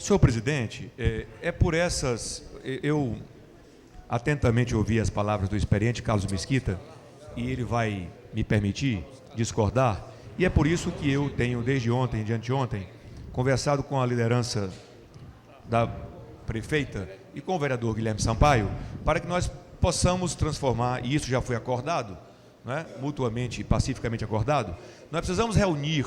Senhor presidente, por essas... Eu atentamente ouvi as palavras do experiente Carlos Mesquita e ele vai me permitir discordar, e é por isso que eu tenho, desde ontem, de anteontem, conversado com a liderança da prefeita e com o vereador Guilherme Sampaio, para que nós possamos transformar, e isso já foi acordado, né, mutuamente e pacificamente acordado, nós precisamos reunir,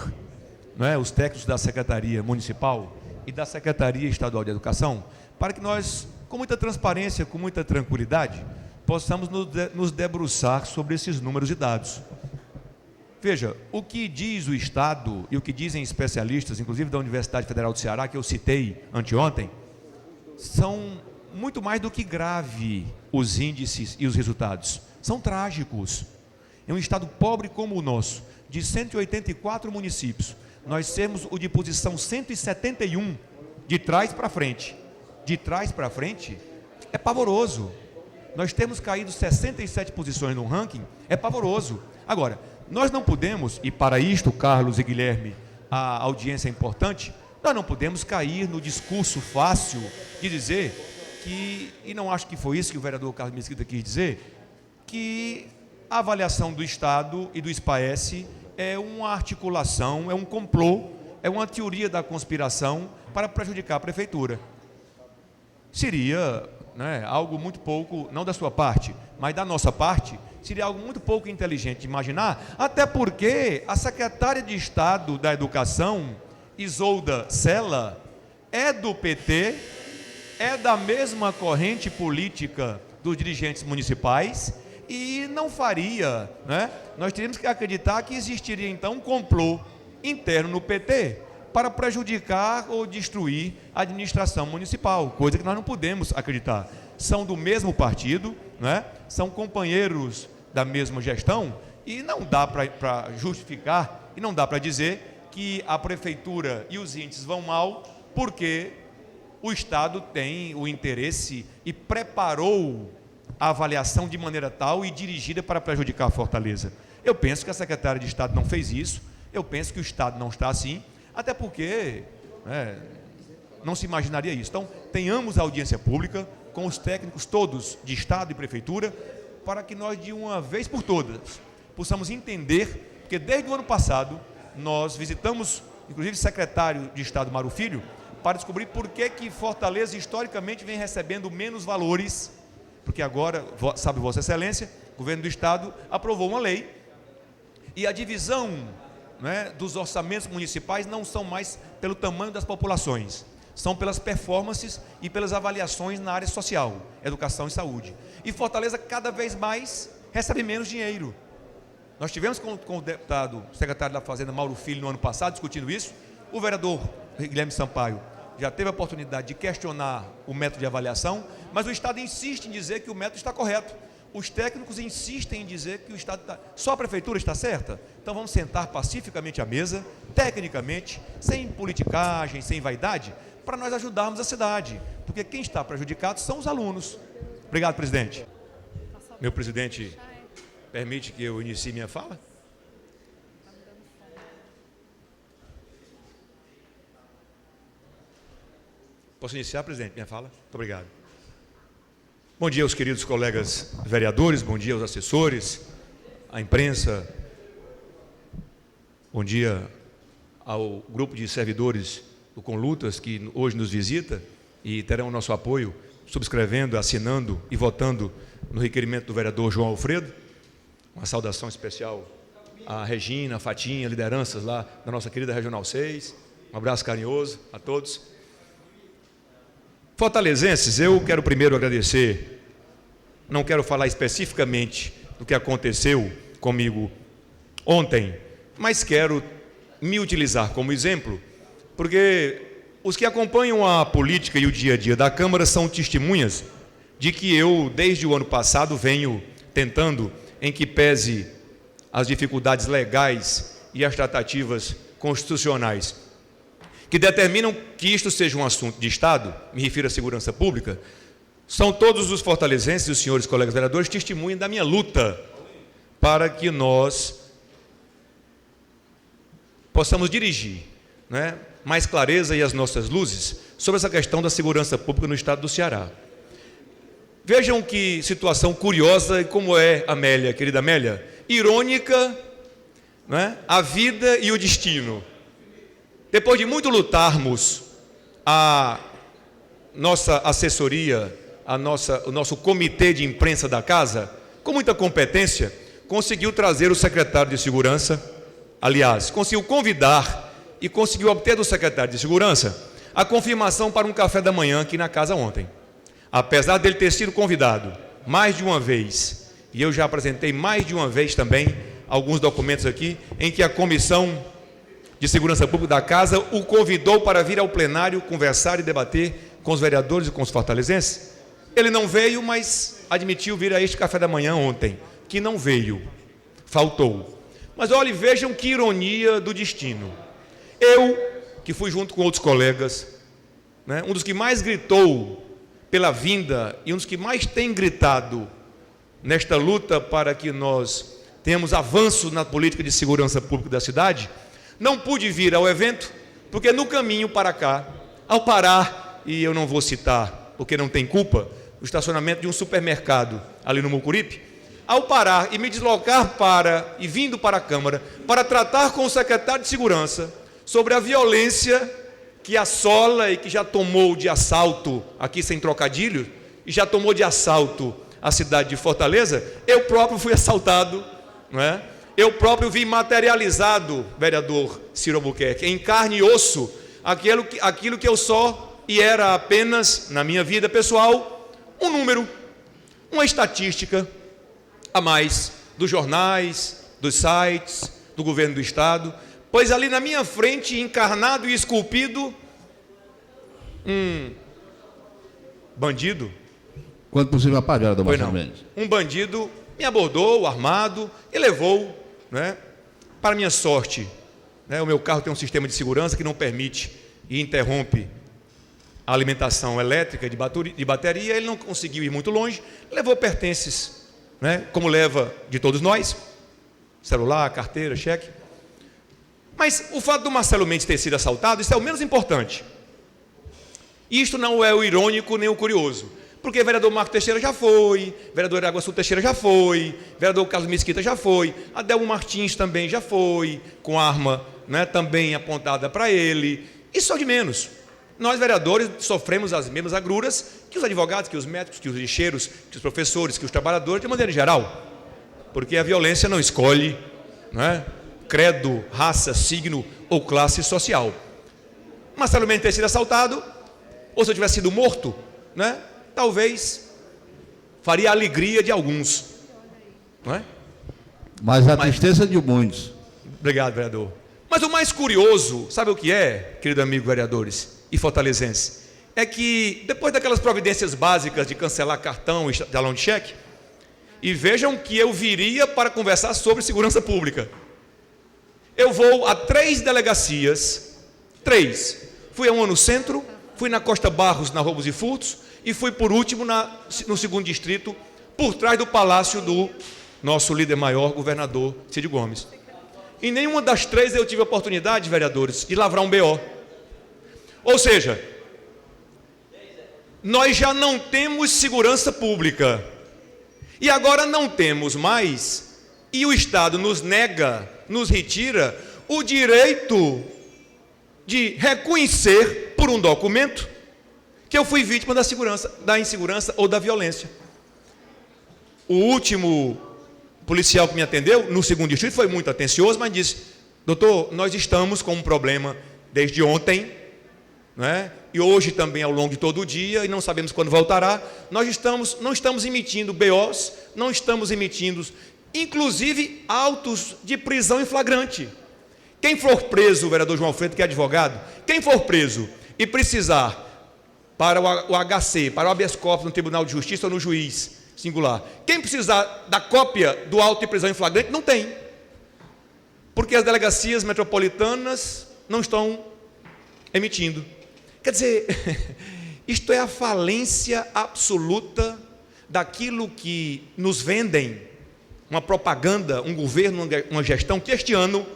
né, os técnicos da Secretaria Municipal e da Secretaria Estadual de Educação, para que nós, com muita transparência, com muita tranquilidade, possamos nos debruçar sobre esses números e dados. Veja, o que diz o Estado e o que dizem especialistas, inclusive da Universidade Federal do Ceará, que eu citei anteontem, são muito mais do que grave os índices e os resultados. São trágicos. Em um Estado pobre como o nosso, de 184 municípios, nós temos o de posição 171, de trás para frente. De trás para frente é pavoroso. Nós temos caído 67 posições no ranking, é pavoroso. Agora, nós não podemos, e para isto, Carlos e Guilherme, a audiência é importante, nós não podemos cair no discurso fácil de dizer que, e não acho que foi isso que o vereador Carlos Mesquita quis dizer, que a avaliação do Estado e do SPAES é uma articulação, é um complô, é uma teoria da conspiração para prejudicar a prefeitura. Seria, né, algo muito pouco, não da sua parte, mas da nossa parte, seria algo muito pouco inteligente de imaginar, até porque a secretária de Estado da Educação, Isolda Sela, é do PT, é da mesma corrente política dos dirigentes municipais e não faria, né? Nós teríamos que acreditar que existiria então um complô interno no PT para prejudicar ou destruir a administração municipal, coisa que nós não podemos acreditar. São do mesmo partido, né? São companheiros da mesma gestão e não dá para justificar e não dá para dizer que a prefeitura e os índices vão mal porque o Estado tem o interesse e preparou a avaliação de maneira tal e dirigida para prejudicar a Fortaleza. Eu penso que a secretária de Estado não fez isso, eu penso que o Estado não está assim, até porque, né, não se imaginaria isso. Então, tenhamos a audiência pública com os técnicos todos de Estado e Prefeitura, para que nós, de uma vez por todas, possamos entender, porque desde o ano passado, nós visitamos, inclusive, o secretário de Estado, Mário Filho, para descobrir por que Fortaleza, historicamente, vem recebendo menos valores, porque agora, sabe Vossa Excelência, o governo do Estado aprovou uma lei, e a divisão, né, dos orçamentos municipais não são mais pelo tamanho das populações, são pelas performances e pelas avaliações na área social, educação e saúde. E Fortaleza cada vez mais recebe menos dinheiro. Nós tivemos com o deputado, secretário da Fazenda, Mauro Filho, no ano passado, discutindo isso. O vereador Guilherme Sampaio já teve a oportunidade de questionar o método de avaliação, mas o Estado insiste em dizer que o método está correto. Os técnicos insistem em dizer que o Estado está... Só a prefeitura está certa? Então vamos sentar pacificamente à mesa, tecnicamente, sem politicagem, sem vaidade, para nós ajudarmos a cidade, porque quem está prejudicado são os alunos. Obrigado, presidente. Meu presidente, permite que eu inicie minha fala? Posso iniciar, presidente, minha fala? Muito obrigado. Bom dia aos queridos colegas vereadores, bom dia aos assessores, à imprensa, bom dia ao grupo de servidores do Conlutas, que hoje nos visita e terão o nosso apoio, subscrevendo, assinando e votando no requerimento do vereador João Alfredo. Uma saudação especial à Regina, à Fatinha, lideranças lá da nossa querida Regional 6. Um abraço carinhoso a todos. Fortalezenses, eu quero primeiro agradecer, não quero falar especificamente do que aconteceu comigo ontem, mas quero me utilizar como exemplo, porque os que acompanham a política e o dia a dia da Câmara são testemunhas de que eu, desde o ano passado, venho tentando, em que pese as dificuldades legais e as tratativas constitucionais, que determinam que isto seja um assunto de Estado, me refiro à segurança pública, são todos os fortalezenses e os senhores colegas vereadores testemunhas da minha luta para que nós possamos dirigir, né, mais clareza e as nossas luzes sobre essa questão da segurança pública no estado do Ceará. Vejam que situação curiosa e como é, Amélia, querida Amélia, irônica, não é? A vida e o destino. Depois de muito lutarmos, a nossa assessoria, o nosso comitê de imprensa da casa, com muita competência, conseguiu trazer o secretário de Segurança, aliás, conseguiu convidar e conseguiu obter do secretário de Segurança a confirmação para um café da manhã aqui na casa ontem. Apesar dele ter sido convidado mais de uma vez, e eu já apresentei mais de uma vez também alguns documentos aqui, em que a Comissão de Segurança Pública da Casa o convidou para vir ao plenário conversar e debater com os vereadores e com os fortalezenses. Ele não veio, mas admitiu vir a este café da manhã ontem, que não veio, faltou. Mas olhe, vejam que ironia do destino. Eu, que fui junto com outros colegas, né, um dos que mais gritou pela vinda e um dos que mais tem gritado nesta luta para que nós tenhamos avanço na política de segurança pública da cidade, não pude vir ao evento, porque no caminho para cá, ao parar, e eu não vou citar, porque não tem culpa, o estacionamento de um supermercado ali no Mucuripe, ao parar e me deslocar e vindo para a Câmara, para tratar com o secretário de Segurança sobre a violência que assola e que já tomou de assalto, aqui sem trocadilho, e já tomou de assalto a cidade de Fortaleza, eu próprio fui assaltado, não é? Eu próprio vi materializado, vereador Ciro Albuquerque, em carne e osso, aquilo que eu só e era apenas, na minha vida pessoal, um número, uma estatística a mais dos jornais, dos sites, do governo do estado, pois ali na minha frente, encarnado e esculpido, um bandido. Quando possível apagar, Dom Marcelo Mendes. Um bandido me abordou, armado, e levou, né, para minha sorte, né, o meu carro tem um sistema de segurança que não permite e interrompe a alimentação elétrica de bateria, ele não conseguiu ir muito longe, levou pertences, né, como leva de todos nós, celular, carteira, cheque. Mas o fato do Marcelo Mendes ter sido assaltado, isso é o menos importante. Isto não é o irônico nem o curioso, porque o vereador Marco Teixeira já foi, vereador Água-Sul Teixeira já foi, vereador Carlos Mesquita já foi, Adelmo Martins também já foi, com arma, né, também apontada para ele, e só de menos. Nós, vereadores, sofremos as mesmas agruras que os advogados, que os médicos, que os lixeiros, que os professores, que os trabalhadores, de maneira geral, porque a violência não escolhe, né, credo, raça, signo ou classe social. Marcelo Mendes ter sido assaltado, ou se eu tivesse sido morto, né, talvez faria a alegria de alguns, não é? Mas tristeza de muitos. Obrigado, vereador. Mas o mais curioso, sabe o que é, querido amigo vereadores e fortalezenses? É que depois daquelas providências básicas de cancelar cartão e talão de cheque, e vejam que eu viria para conversar sobre segurança pública. Eu vou a 3 delegacias, 3. Fui a uma no centro, fui na Costa Barros, na Roubos e Furtos, e fui por último no 2º distrito, por trás do palácio do nosso líder maior, governador Cid Gomes. Em nenhuma das 3 eu tive a oportunidade, vereadores, de lavrar um BO. Ou seja, nós já não temos segurança pública. E agora não temos mais, e o Estado nos nega, nos retira o direito de reconhecer por um documento que eu fui vítima da insegurança ou da violência. O último policial que me atendeu no 2º distrito foi muito atencioso, mas disse: doutor, nós estamos com um problema desde ontem, né? E hoje também ao longo de todo o dia, e não sabemos quando voltará. Nós não estamos emitindo BOs, não estamos emitindo, inclusive, autos de prisão em flagrante. Quem for preso, o vereador João Alfredo, que é advogado, quem for preso e precisar para o HC, para o habeas corpus no Tribunal de Justiça ou no juiz singular, quem precisar da cópia do auto de prisão em flagrante, não tem. Porque as delegacias metropolitanas não estão emitindo. Quer dizer, isto é a falência absoluta daquilo que nos vendem, uma propaganda, um governo, uma gestão que este ano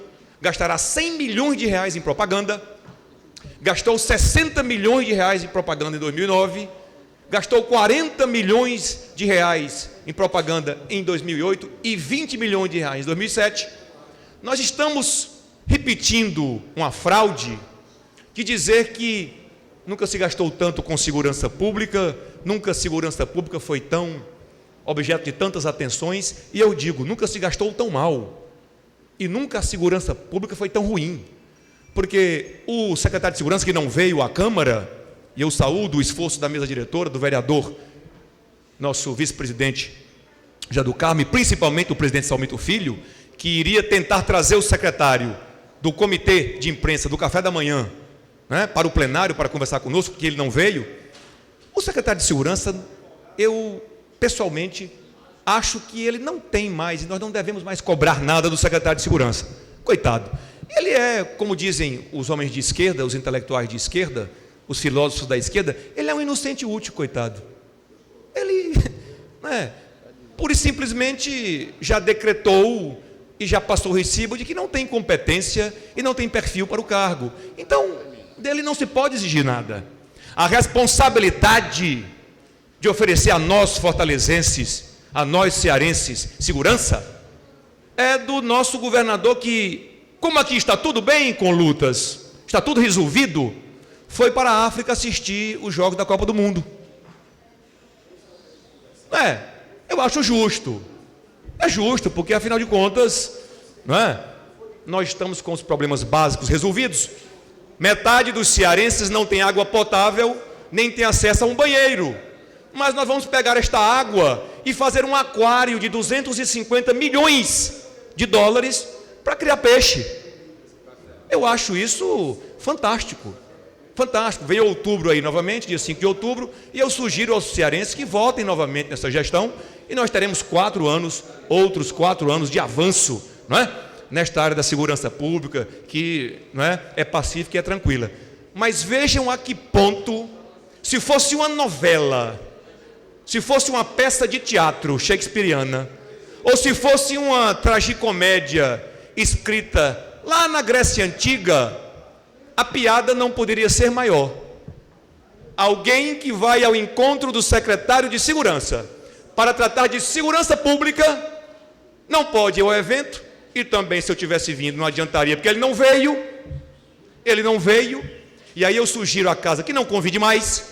gastará 100 milhões de reais em propaganda, gastou 60 milhões de reais em propaganda em 2009, gastou 40 milhões de reais em propaganda em 2008 e 20 milhões de reais em 2007. Nós estamos repetindo uma fraude de dizer que nunca se gastou tanto com segurança pública, nunca a segurança pública foi tão objeto de tantas atenções, e eu digo, nunca se gastou tão mal, e nunca a segurança pública foi tão ruim, porque o secretário de Segurança que não veio à Câmara, e eu saúdo o esforço da mesa diretora, do vereador, nosso vice-presidente Jadu Carmo, e principalmente o presidente Salmito Filho, que iria tentar trazer o secretário do comitê de imprensa do café da manhã, né, para o plenário, para conversar conosco, que ele não veio. O secretário de Segurança, eu pessoalmente acho que ele não tem mais, e nós não devemos mais cobrar nada do secretário de Segurança. Coitado. Ele é, como dizem os homens de esquerda, os intelectuais de esquerda, os filósofos da esquerda, ele é um inocente útil, coitado. Ele, né, pura e simplesmente já decretou e já passou o recibo de que não tem competência e não tem perfil para o cargo. Então, dele não se pode exigir nada. A responsabilidade de oferecer a nós fortalezenses, a nós cearenses, segurança, é do nosso governador que, como aqui está tudo bem com lutas, está tudo resolvido, foi para a África assistir os jogos da Copa do Mundo. Eu acho justo. É justo, porque afinal de contas, não é? Nós estamos com os problemas básicos resolvidos. Metade dos cearenses não tem água potável, nem tem acesso a um banheiro. Mas nós vamos pegar esta água e fazer um aquário de 250 milhões de dólares para criar peixe. Eu acho isso fantástico. Fantástico. Veio outubro aí novamente, dia 5 de outubro, e eu sugiro aos cearenses que votem novamente nessa gestão, e nós teremos 4 anos, outros 4 anos de avanço, não é? Nesta área da segurança pública, que não é pacífica e é tranquila. Mas vejam a que ponto, se fosse uma novela, se fosse uma peça de teatro shakespeariana, ou se fosse uma tragicomédia escrita lá na Grécia Antiga, a piada não poderia ser maior. Alguém que vai ao encontro do secretário de Segurança para tratar de segurança pública, não pode ir ao evento, e também se eu tivesse vindo não adiantaria, porque ele não veio, e aí eu sugiro à casa que não convide mais,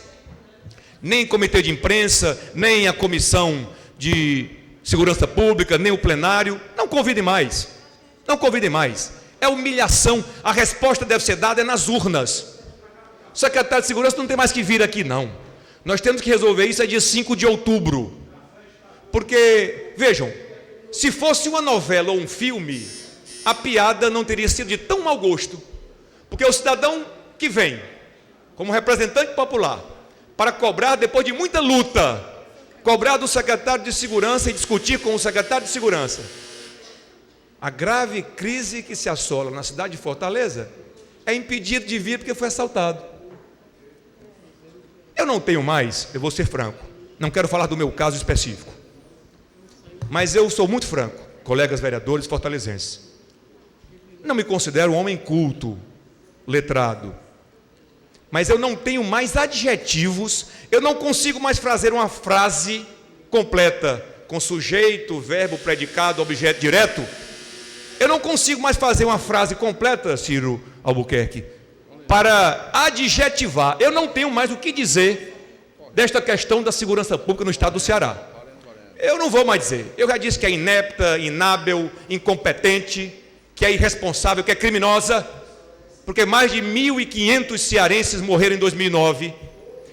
nem comitê de imprensa, nem a comissão de segurança pública, nem o plenário, não convide mais, é humilhação, a resposta deve ser dada nas urnas. O secretário de Segurança não tem mais que vir aqui não, nós temos que resolver isso dia 5 de outubro, porque, vejam, se fosse uma novela ou um filme, a piada não teria sido de tão mau gosto, porque o cidadão que vem, como representante popular, para cobrar, depois de muita luta, cobrar do secretário de Segurança e discutir com o secretário de Segurança a grave crise que se assola na cidade de Fortaleza, é impedido de vir porque foi assaltado. Eu não tenho mais, eu vou ser franco, não quero falar do meu caso específico, mas eu sou muito franco, colegas vereadores fortalezenses. Não me considero um homem culto, letrado, mas eu não tenho mais adjetivos, eu não consigo mais fazer uma frase completa, com sujeito, verbo, predicado, objeto direto. Eu não consigo mais fazer uma frase completa, Ciro Albuquerque, para adjetivar. Eu não tenho mais o que dizer desta questão da segurança pública no estado do Ceará. Eu não vou mais dizer. Eu já disse que é inepta, inábil, incompetente, que é irresponsável, que é criminosa, porque mais de 1.500 cearenses morreram em 2009,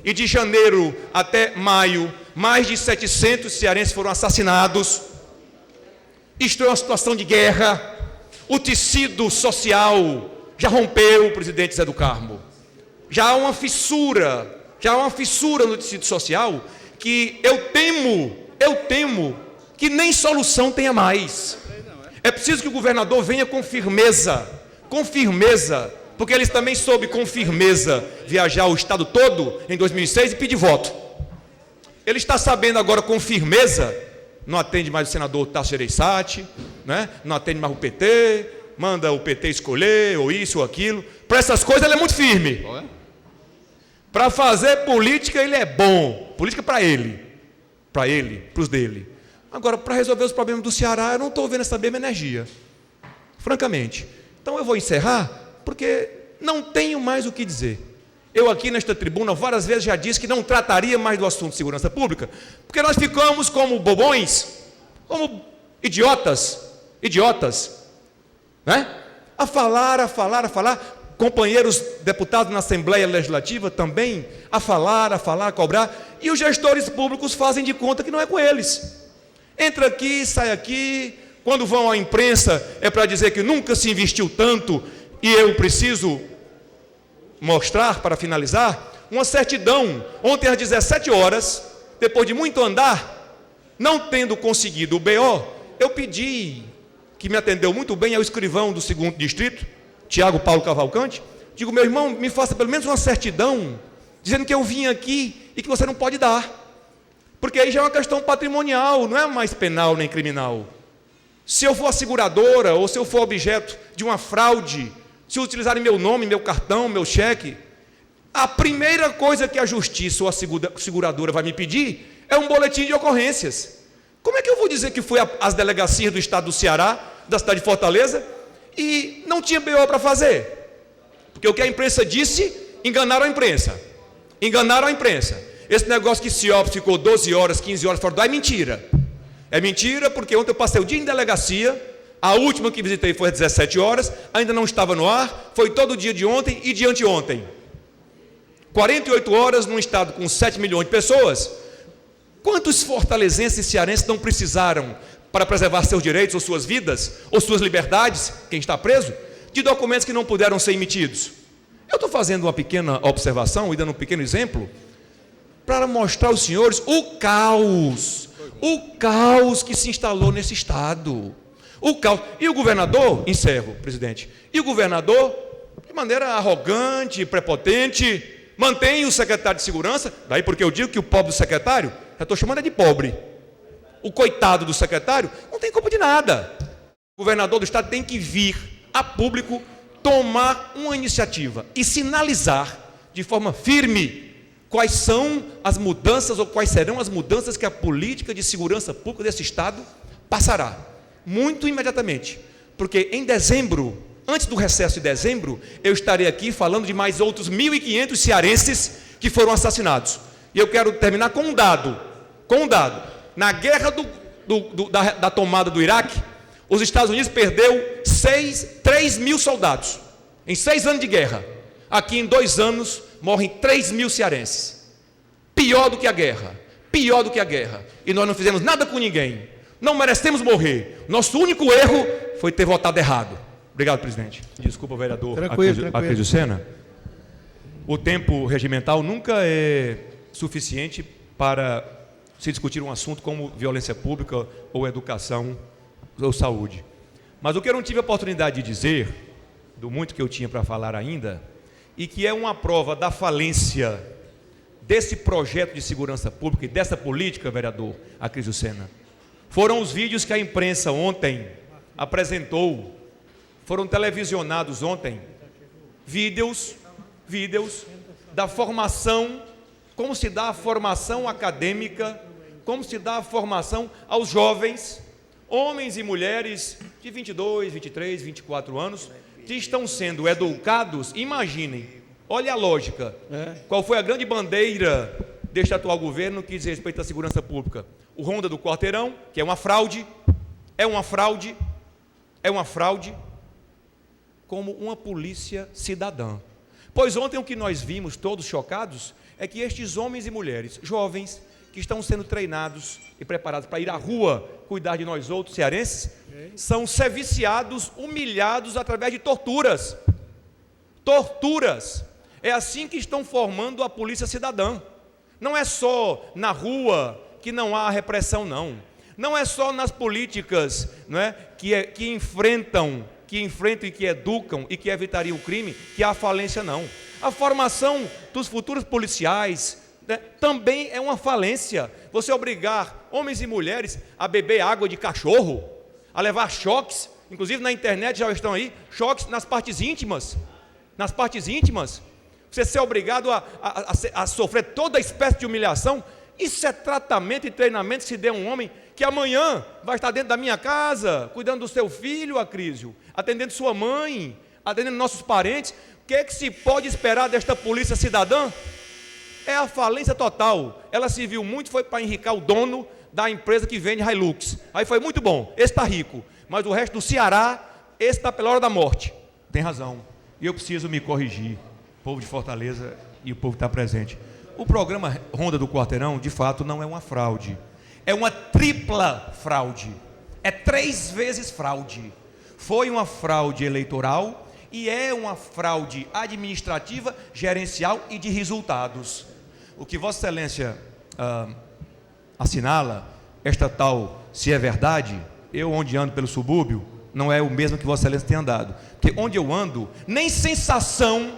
e de janeiro até maio, mais de 700 cearenses foram assassinados. Isto é uma situação de guerra. O tecido social já rompeu, o presidente Zé do Carmo. Já há uma fissura no tecido social que eu temo que nem solução tenha mais. É preciso que o governador venha com firmeza, porque ele também soube com firmeza viajar o estado todo em 2006 e pedir voto. Ele está sabendo agora com firmeza, não atende mais o senador Tasso Gereissati, né? Não atende mais o PT, manda o PT escolher, ou isso ou aquilo. Para essas coisas ele é muito firme. Para fazer política ele é bom. Política para ele, para os dele. Agora, para resolver os problemas do Ceará, eu não estou vendo essa mesma energia, francamente. Então eu vou encerrar, porque não tenho mais o que dizer. Eu aqui nesta tribuna várias vezes já disse que não trataria mais do assunto de segurança pública, porque nós ficamos como bobões, como idiotas, né? A falar, companheiros deputados na Assembleia Legislativa também, a falar, a cobrar, e os gestores públicos fazem de conta que não é com eles. Entra aqui, sai aqui, quando vão à imprensa é para dizer que nunca se investiu tanto, e eu preciso mostrar, para finalizar, uma certidão. Ontem às 17 horas, depois de muito andar, não tendo conseguido o BO, eu pedi, que me atendeu muito bem, ao escrivão do 2º Distrito, Tiago Paulo Cavalcante, digo, meu irmão, me faça pelo menos uma certidão, dizendo que eu vim aqui e que você não pode dar, porque aí já é uma questão patrimonial, não é mais penal nem criminal. Se eu for a seguradora, ou se eu for objeto de uma fraude, se utilizarem meu nome, meu cartão, meu cheque, a primeira coisa que a justiça ou a seguradora vai me pedir é um boletim de ocorrências. Como é que eu vou dizer que foi às delegacias do estado do Ceará, da cidade de Fortaleza, e não tinha BO para fazer? Porque o que a imprensa disse, enganaram a imprensa. Esse negócio que CIOPS ficou 12 horas, 15 horas fora do ar é mentira. É mentira, porque ontem eu passei o dia em delegacia. A última que visitei foi às 17 horas, ainda não estava no ar, foi todo o dia de ontem e de anteontem. 48 horas num estado com 7 milhões de pessoas. Quantos fortalezenses e cearenses não precisaram, para preservar seus direitos, ou suas vidas, ou suas liberdades, quem está preso, de documentos que não puderam ser emitidos? Eu estou fazendo uma pequena observação e dando um pequeno exemplo, para mostrar aos senhores o caos que se instalou nesse estado. O caos. E o governador, encerro, presidente, e o governador, de maneira arrogante, prepotente, mantém o secretário de segurança, daí porque eu digo que o pobre do secretário, já estou chamando de pobre, o coitado do secretário, não tem culpa de nada. O governador do estado tem que vir a público tomar uma iniciativa e sinalizar de forma firme quais são as mudanças ou quais serão as mudanças que a política de segurança pública desse estado passará. Muito imediatamente, porque em dezembro, antes do recesso de dezembro, eu estarei aqui falando de mais outros 1.500 cearenses que foram assassinados. E eu quero terminar com um dado. Na guerra da tomada do Iraque, os Estados Unidos perdeu 3 mil soldados, em 6 anos de guerra. Aqui em 2 anos, morrem 3 mil cearenses. Pior do que a guerra. E nós não fizemos nada com ninguém. Não merecemos morrer. Nosso único erro foi ter votado errado. Obrigado, presidente. Desculpa, vereador Acrisio Sena. O tempo regimental nunca é suficiente para se discutir um assunto como violência pública ou educação ou saúde. Mas o que eu não tive a oportunidade de dizer, do muito que eu tinha para falar ainda, e que é uma prova da falência desse projeto de segurança pública e dessa política, vereador Acrisio Sena, foram os vídeos que a imprensa ontem apresentou, foram televisionados ontem, vídeos da formação, como se dá a formação acadêmica, como se dá a formação aos jovens, homens e mulheres de 22, 23, 24 anos, que estão sendo educados. Imaginem, olha a lógica, qual foi a grande bandeira deste atual governo que diz respeito à segurança pública? O Ronda do Quarteirão, que é uma fraude, como uma polícia cidadã. Pois ontem o que nós vimos, todos chocados, é que estes homens e mulheres, jovens, que estão sendo treinados e preparados para ir à rua cuidar de nós outros cearenses, são serviciados, humilhados através de torturas. É assim que estão formando a polícia cidadã. Não é só na rua que não há repressão, não. Não é só nas políticas, não é, que enfrentam e que educam e que evitariam o crime que há falência, não. A formação dos futuros policiais, né, também é uma falência. Você obrigar homens e mulheres a beber água de cachorro, a levar choques, inclusive na internet já estão aí, choques nas partes íntimas. Nas partes íntimas. Você ser obrigado a sofrer toda espécie de humilhação. Isso é tratamento e treinamento que se dê a um homem que amanhã vai estar dentro da minha casa, cuidando do seu filho, Acrísio, atendendo sua mãe, atendendo nossos parentes. O que é que se pode esperar desta polícia cidadã? É a falência total. Ela se viu muito, foi para enricar o dono da empresa que vende Hilux. Aí foi muito bom, esse está rico. Mas o resto do Ceará, esse está pela hora da morte. Tem razão. E eu preciso me corrigir. O povo de Fortaleza e o povo que está presente. O programa Ronda do Quarteirão, de fato, não é uma fraude. É uma tripla fraude. É 3 vezes fraude. Foi uma fraude eleitoral e é uma fraude administrativa, gerencial e de resultados. O que Vossa Excelência assinala, esta tal, se é verdade, eu onde ando pelo subúrbio, não é o mesmo que Vossa Excelência tem andado. Porque onde eu ando, nem sensação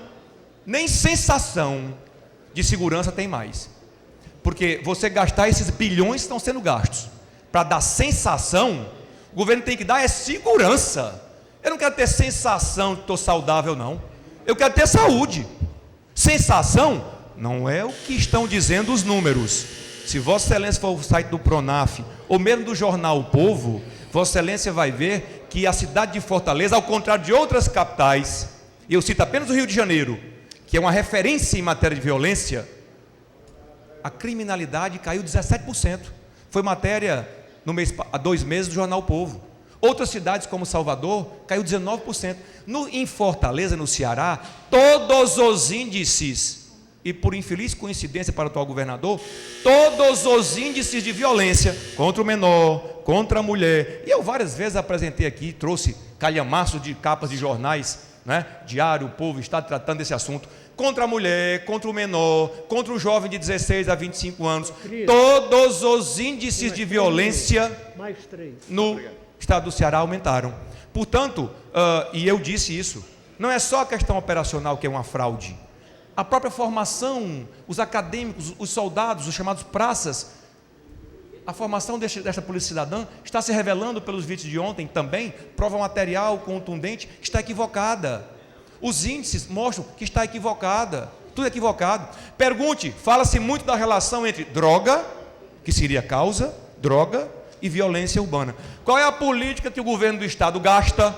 de segurança tem mais. Porque você gastar esses bilhões que estão sendo gastos para dar sensação, o governo tem que dar é segurança. Eu não quero ter sensação de estou saudável, não. Eu quero ter saúde. Sensação não é o que estão dizendo os números. Se Vossa Excelência for ao site do Pronaf, ou mesmo do jornal O Povo, Vossa Excelência vai ver que a cidade de Fortaleza, ao contrário de outras capitais, e eu cito apenas o Rio de Janeiro, que é uma referência em matéria de violência, a criminalidade caiu 17%. Foi matéria há 2 meses do jornal O Povo. Outras cidades como Salvador, caiu 19%. Em Fortaleza, no Ceará, todos os índices, e por infeliz coincidência para o atual governador, todos os índices de violência contra o menor, contra a mulher, e eu várias vezes apresentei aqui, trouxe calhamaço de capas de jornais, né? Diário, O Povo, está tratando desse assunto, contra a mulher, contra o menor, contra o jovem de 16 a 25 anos, todos os índices de violência no estado do Ceará aumentaram. Portanto, e eu disse isso, não é só a questão operacional que é uma fraude, a própria formação, os acadêmicos, os soldados, os chamados praças, a formação desta polícia cidadã está se revelando pelos vídeos de ontem também, prova material contundente, está equivocada. Os índices mostram que está equivocada, tudo equivocado. Pergunte, fala-se muito da relação entre droga, que seria causa, droga e violência urbana. Qual é a política que o governo do estado gasta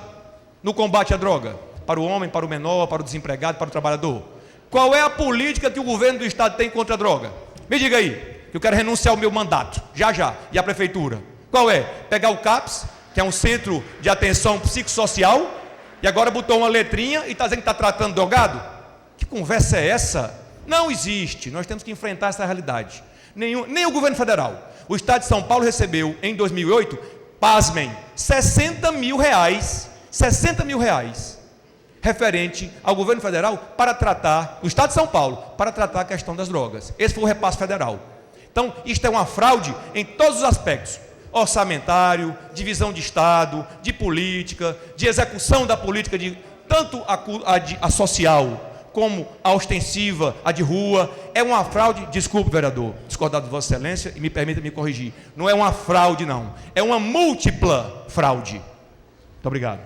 no combate à droga? Para o homem, para o menor, para o desempregado, para o trabalhador. Qual é a política que o governo do estado tem contra a droga? Me diga aí, que eu quero renunciar ao meu mandato, já, e a prefeitura. Qual é? Pegar o CAPS, que é um centro de atenção psicossocial, e agora botou uma letrinha e está dizendo que está tratando drogado? Que conversa é essa? Não existe, nós temos que enfrentar essa realidade. Nem o governo federal. O estado de São Paulo recebeu, em 2008, pasmem, 60 mil reais, referente ao governo federal para tratar, o estado de São Paulo, para tratar a questão das drogas. Esse foi o repasse federal. Então, isto é uma fraude em todos os aspectos. Orçamentário, divisão de Estado, de política, de execução da política, de tanto a social como a ostensiva, a de rua. É uma fraude, desculpe, vereador, discordar de Vossa Excelência, e me permita me corrigir. Não é uma fraude, não. É uma múltipla fraude. Muito obrigado.